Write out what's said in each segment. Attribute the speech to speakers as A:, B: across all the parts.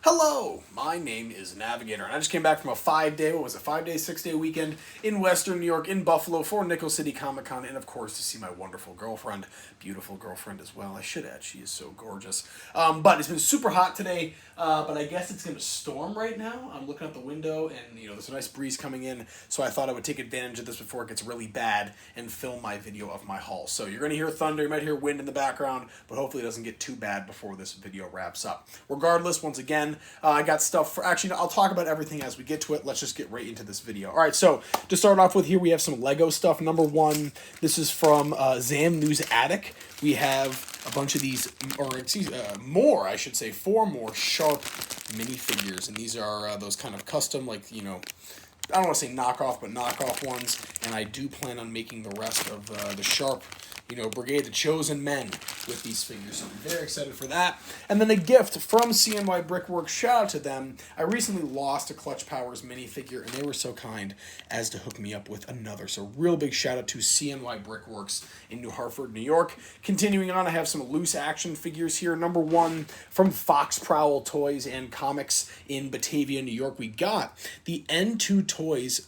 A: Hello, my name is Navigator, and I just came back from a 5-day, 6-day weekend in Western New York, in Buffalo, for Nickel City Comic Con, and of course to see my wonderful girlfriend, beautiful girlfriend as well. I should add, she is so gorgeous. But it's been super hot today, but I guess it's going to storm right now. I'm looking out the window, and there's a nice breeze coming in, so I thought I would take advantage of this before it gets really bad and film my video of my haul. So you're going to hear thunder, you might hear wind in the background, but hopefully it doesn't get too bad before this video wraps up. Regardless, once again, I got stuff for, actually, I'll talk about everything as we get to it. Let's just get right into this video. All right, so to start off with here, we have some Lego stuff. Number one, this is from Zamnews Attic. We have a bunch of these, more, I should say, 4 more Sharp minifigures. And these are those kind of custom, like, I don't want to say knockoff, but knockoff ones. And I do plan on making the rest of the Sharp Brigade, the Chosen Men, with these figures. So I'm very excited for that. And then a gift from CNY Brickworks. Shout out to them. I recently lost a Clutch Powers minifigure, and they were so kind as to hook me up with another. So real big shout out to CNY Brickworks in New Hartford, New York. Continuing on, I have some loose action figures here. Number one, from Fox Prowl Toys and Comics in Batavia, New York, we got the N2 Toys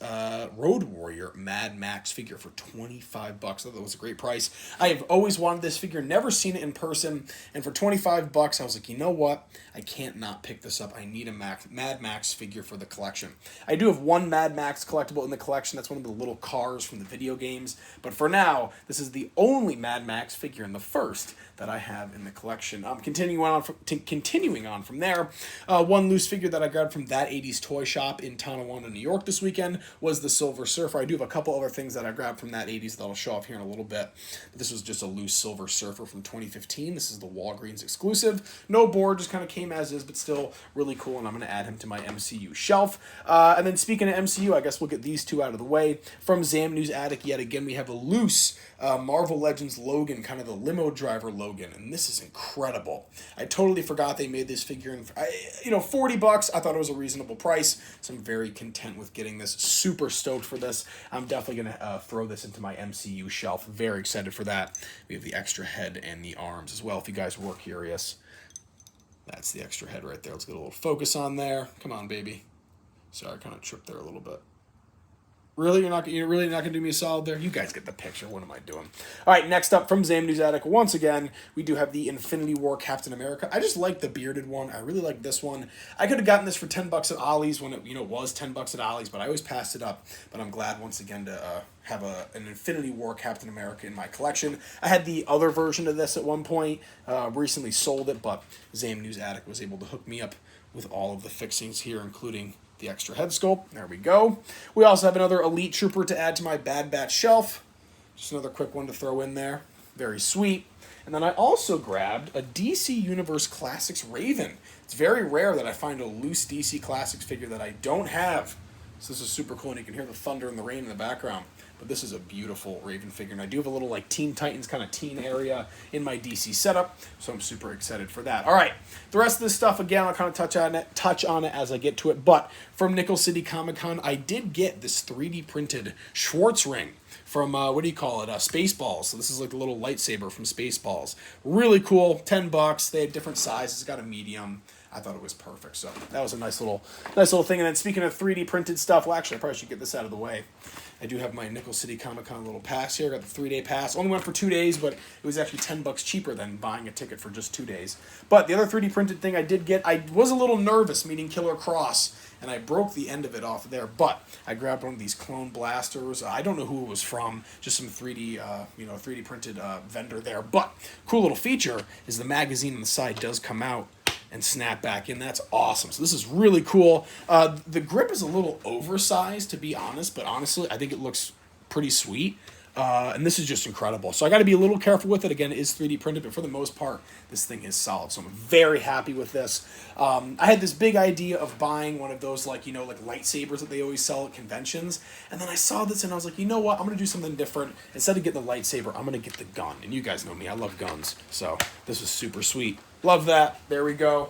A: Road Warrior Mad Max figure for $25. I thought that was a great price. I have always wanted this figure, never seen it in person, and for $25, I was like, you know what? I can't not pick this up. I need a Mad Max figure for the collection. I do have one Mad Max collectible in the collection. That's one of the little cars from the video games. But for now, this is the only Mad Max figure, and the first that I have in the collection. Continuing on from there, one loose figure that I grabbed from That 80s Toy Shop in Tonawanda, New York this weekend was the Silver Surfer. I do have a couple other things that I grabbed from That 80s that I'll show off here in a little bit. But this was just a loose Silver Surfer from 2015. This is the Walgreens exclusive. No board, just kind of came as is, but still really cool, and I'm going to add him to my MCU shelf. And then speaking of MCU, I guess we'll get these two out of the way. From Zamnews Attic, yet again, we have a loose Marvel Legends Logan, kind of the limo driver Logan, and this is incredible. I totally forgot they made this figure in, $40. I thought it was a reasonable price, so I'm very content with getting this. Super stoked for this. I'm definitely going to throw this into my MCU shelf. Very excited for that. We have the extra head and the arms as well, if you guys were curious. That's the extra head right there. Let's get a little focus on there. Come on, baby. Sorry, I kind of tripped there a little bit. Really? You're really not going to do me a solid there? You guys get the picture. What am I doing? All right, next up from Zamnews Attic, once again, we do have the Infinity War Captain America. I just like the bearded one. I really like this one. I could have gotten this for $10 at Ollie's when it was $10 at Ollie's, but I always passed it up. But I'm glad once again to have an Infinity War Captain America in my collection. I had the other version of this at one point. Recently sold it, but Zamnews Attic was able to hook me up with all of the fixings here, including the extra head sculpt. There we go. We also have another Elite Trooper to add to my Bad Batch shelf. Just another quick one to throw in there. Very sweet. And then I also grabbed a DC Universe Classics Raven. It's very rare that I find a loose DC Classics figure that I don't have. So this is super cool, and you can hear the thunder and the rain in the background. But this is a beautiful Raven figure, and I do have a little like Teen Titans kind of teen area in my DC setup, so I'm super excited for that. All right, the rest of this stuff, again, I'll kind of touch on it as I get to it, but from Nickel City Comic Con, I did get this 3D printed Schwartz ring from, Spaceballs. So this is like a little lightsaber from Spaceballs. Really cool, $10. They had different sizes, got a medium. I thought it was perfect, so that was a nice little thing. And then speaking of 3D printed stuff, well, actually, I probably should get this out of the way. I do have my Nickel City Comic Con little pass here. I got the 3-day pass. Only went for 2 days, but it was actually $10 cheaper than buying a ticket for just 2 days. But the other 3D printed thing I did get, I was a little nervous meeting Killer Cross, and I broke the end of it off there. But I grabbed one of these clone blasters. I don't know who it was from, just some 3D printed vendor there. But cool little feature is the magazine on the side does come out and snap back in. That's awesome. So this is really cool. The grip is a little oversized, to be honest, but honestly, I think it looks pretty sweet. And this is just incredible. So I got to be a little careful with it. Again, it is 3D printed, but for the most part, this thing is solid. So I'm very happy with this. I had this big idea of buying one of those, like lightsabers that they always sell at conventions. And then I saw this and I was like, you know what? I'm going to do something different. Instead of getting the lightsaber, I'm going to get the gun. And you guys know me. I love guns. So this is super sweet. Love that. There we go.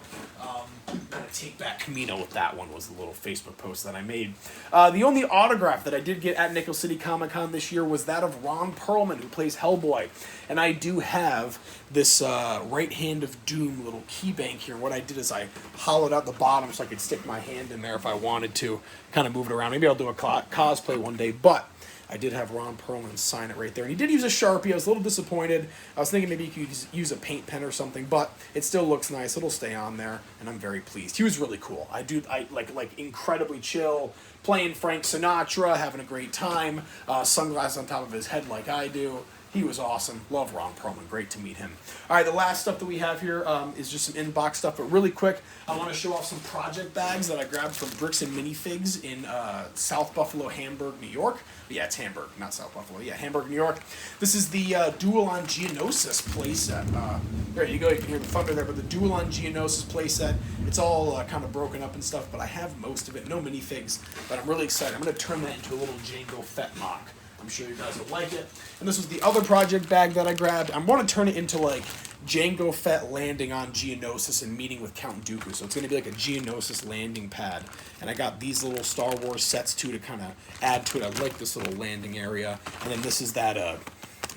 A: take back Camino with that one was the little Facebook post that I made. The only autograph that I did get at Nickel City Comic Con this year was that of Ron Perlman, who plays Hellboy. And I do have this Right Hand of Doom little key bank here. What I did is I hollowed out the bottom so I could stick my hand in there if I wanted to, kind of move it around. Maybe I'll do a cosplay one day, but I did have Ron Perlman sign it right there. And he did use a Sharpie. I was a little disappointed. I was thinking maybe you could use a paint pen or something, but it still looks nice. It'll stay on there, and I'm very pleased. He was really cool. I like incredibly chill, playing Frank Sinatra, having a great time, sunglasses on top of his head like I do. He was awesome. Love Ron Perlman. Great to meet him. All right, the last stuff that we have here is just some inbox stuff, but really quick, I want to show off some project bags that I grabbed from Bricks and Minifigs in South Buffalo, Hamburg, New York. Yeah, it's Hamburg, not South Buffalo. Yeah, Hamburg, New York. This is the Duel on Geonosis playset. There you go. You can hear the thunder there, but the Duel on Geonosis playset. It's all kind of broken up and stuff, but I have most of it. No minifigs, but I'm really excited. I'm going to turn that into a little Jango Fett mock. I'm sure you guys will like it. And this was the other project bag that I grabbed. I want to turn it into like Jango Fett landing on Geonosis and meeting with Count Dooku. So it's going to be like a Geonosis landing pad. And I got these little Star Wars sets too to kind of add to it. I like this little landing area. And then this is that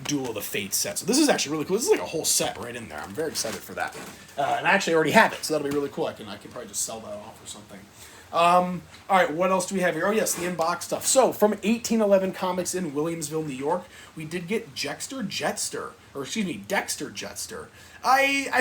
A: Duel of the Fates set. So this is actually really cool. This is like a whole set right in there. I'm very excited for that. And I actually already have it, so that'll be really cool. I can probably just sell that off or something. All right, what else do we have here? Oh, yes, the inbox stuff. So, from 1811 Comics in Williamsville, New York, we did get Dexter Jetster. I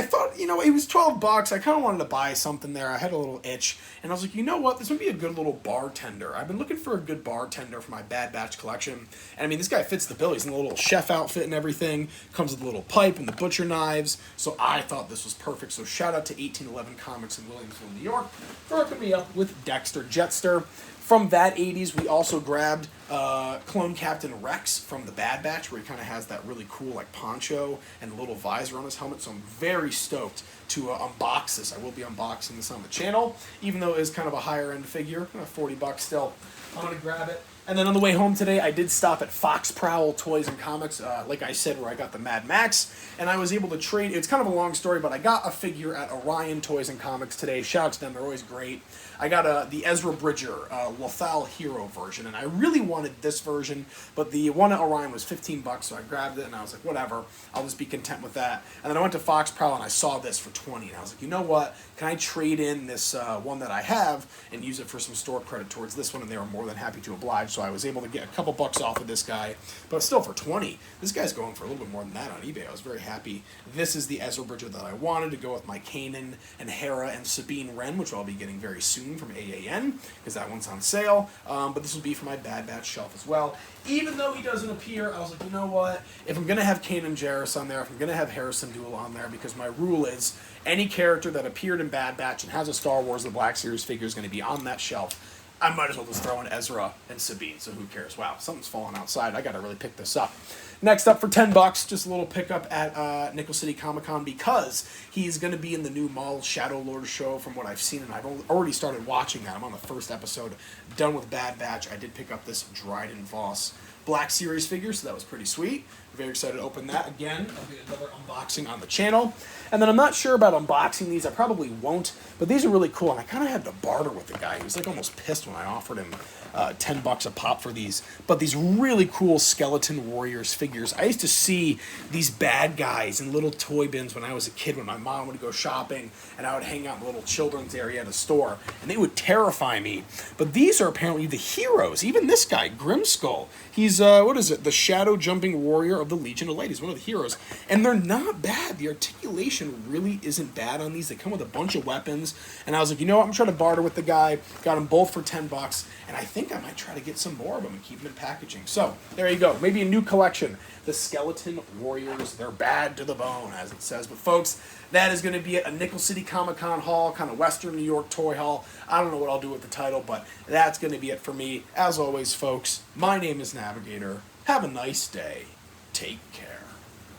A: thought, it was $12. I kind of wanted to buy something there. I had a little itch, and I was like, you know what? This would be a good little bartender. I've been looking for a good bartender for my Bad Batch collection, and I mean, this guy fits the bill. He's in a little chef outfit and everything. Comes with a little pipe and the butcher knives, so I thought this was perfect. So shout out to 1811 Comics in Williamsville, New York, for hooking me up with Dexter Jetster. From that 80s, we also grabbed Clone Captain Rex from the Bad Batch, where he kind of has that really cool like poncho and a little visor on his helmet. So I'm very stoked to unbox this. I will be unboxing this on the channel, even though it is kind of a higher end figure, $40 still. I'm gonna grab it. And then on the way home today, I did stop at Fox Prowl Toys and Comics, like I said, where I got the Mad Max, and I was able to trade. It's kind of a long story, but I got a figure at Orion Toys and Comics today. Shout out to them; they're always great. I got the Ezra Bridger Lothal Hero version, and I really wanted this version, but the one at Orion was $15, so I grabbed it, and I was like, whatever, I'll just be content with that. And then I went to Fox Prowl, and I saw this for $20, and I was like, you know what? Can I trade in this one that I have and use it for some store credit towards this one? And they were more than happy to oblige, so I was able to get a couple bucks off of this guy, but still for $20. This guy's going for a little bit more than that on eBay. I was very happy. This is the Ezra Bridger that I wanted to go with my Kanan and Hera and Sabine Wren, which I'll be getting very soon from AAN, because that one's on sale, but this will be for my Bad Batch shelf as well. Even though he doesn't appear, I was like, you know what? If I'm going to have Kanan Jarrus on there, if I'm going to have Harrison Duel on there, because my rule is any character that appeared in Bad Batch and has a Star Wars The Black Series figure is going to be on that shelf, I might as well just throw in Ezra and Sabine, so who cares? Wow, something's falling outside. I got to really pick this up. Next up for $10, just a little pickup at Nickel City Comic Con, because he's going to be in the new Maul Shadow Lord show from what I've seen, and I've already started watching that. I'm on the first episode, done with Bad Batch. I did pick up this Dryden Voss Black Series figure, so that was pretty sweet. Very excited to open that again. That'll be another unboxing on the channel. And then I'm not sure about unboxing these. I probably won't, but these are really cool, and I kind of had to barter with the guy. He was like almost pissed when I offered him $10 a pop for these. But these really cool Skeleton Warriors figures. I used to see these bad guys in little toy bins when I was a kid, when my mom would go shopping, and I would hang out in the little children's area at a store, and they would terrify me. But these are apparently the heroes. Even this guy, Grimskull. He's, the Shadow Jumping Warrior of the Legion of Light. He's one of the heroes. And they're not bad. The articulation really isn't bad on these. They come with a bunch of weapons. And I was like, you know what? I'm trying to barter with the guy. Got them both for $10. And I think I might try to get some more of them and keep them in packaging. So, there you go. Maybe a new collection. The Skeleton Warriors. They're bad to the bone, as it says. But, folks, that is going to be a Nickel City Comic Con haul, kind of Western New York toy haul. I don't know what I'll do with the title, but that's going to be it for me. As always, folks, my name is Navigator. Have a nice day. Take care.